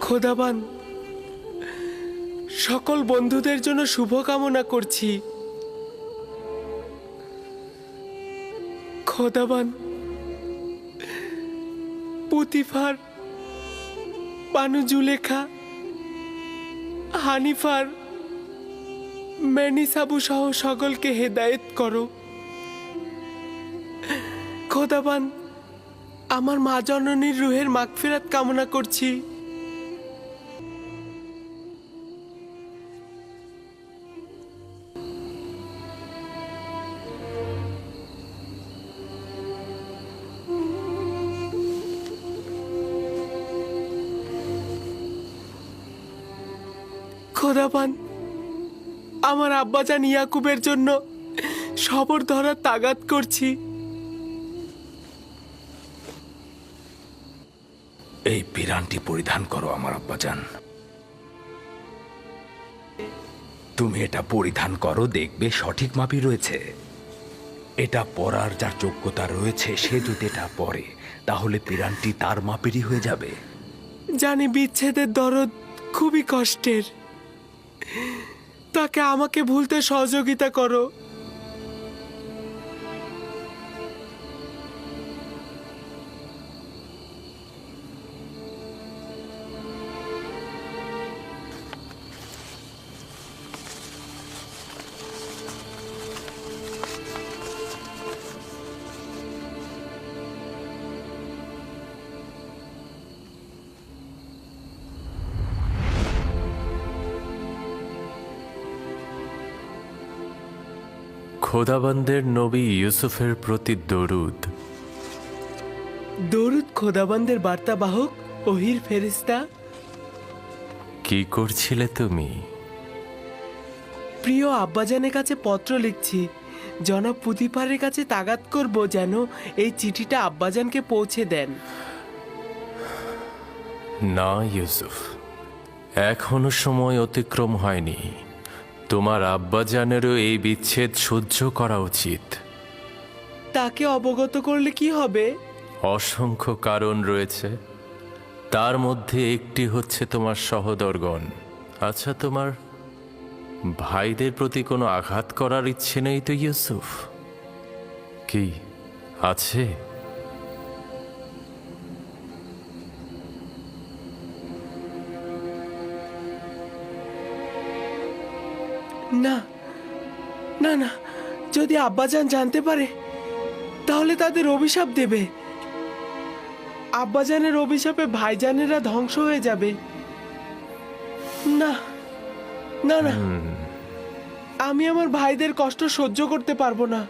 খোদাবান, সকল বন্ধুদের জন্য শুভকামনা করছি। খোদাবান, পুতিফার, বানু জুলেখা, হানিফার, মেনিসাবু সহ সকলকে হেদায়েত করো। খোদাবান, আমার মা জননীর রুহের মাগফিরাত কামনা করছি। খোদাবান, আমার আব্বাজান ইয়াকুবের জন্য সবর ধরার তাগাদ করছি। এই পিরানটি পরিধান করো আমার আব্বাজান। তুমি এটা পরিধান করো, দেখবে সঠিক মাপই রয়েছে। এটা পরার যার যোগ্যতা রয়েছে সে যদি এটা পরে তাহলে পিরানটি তার মাপেরই হয়ে যাবে। জানি বিচ্ছেদের দরদ খুবই কষ্টের, তাকে আমাকে ভুলতে সহযোগিতা করো। খোদাবন্দের নবী ইউসুফের প্রতি দরুদ। দরুদ খোদাবন্দের বার্তাবাহক ওহির ফেরেশতা। কি করছিলে তুমি? প্রিয় আব্বাজানের কাছে পত্র লিখছি। জনাব পুতিফারের কাছে তাগাদ করব যেন এই চিঠিটা আব্বাজানকে পৌঁছে দেন। না ইউসুফ, এখনো সময় অতিক্রম হয়নি। তোমার আব্বাজানেরও এই বিচ্ছেদ সহ্য করা উচিত। তাকে অবগত করলে কি হবে? অসংখ্য কারণ রয়েছে, তার মধ্যে একটি হচ্ছে তোমার সহোদরগণ। আচ্ছা, তোমার ভাইদের প্রতি কোনো আঘাত করার ইচ্ছে নেই তো ইউসুফ? কি আছে? না না না, যদি আব্বাজান জানতে পারে তাহলে তাদের অভিশাপ দেবে। আব্বাজানের অভিশাপে ভাইজানেরা ধ্বংস হয়ে যাবে। না না না, আমি আমার ভাইদের কষ্ট সহ্য করতে পারবো না।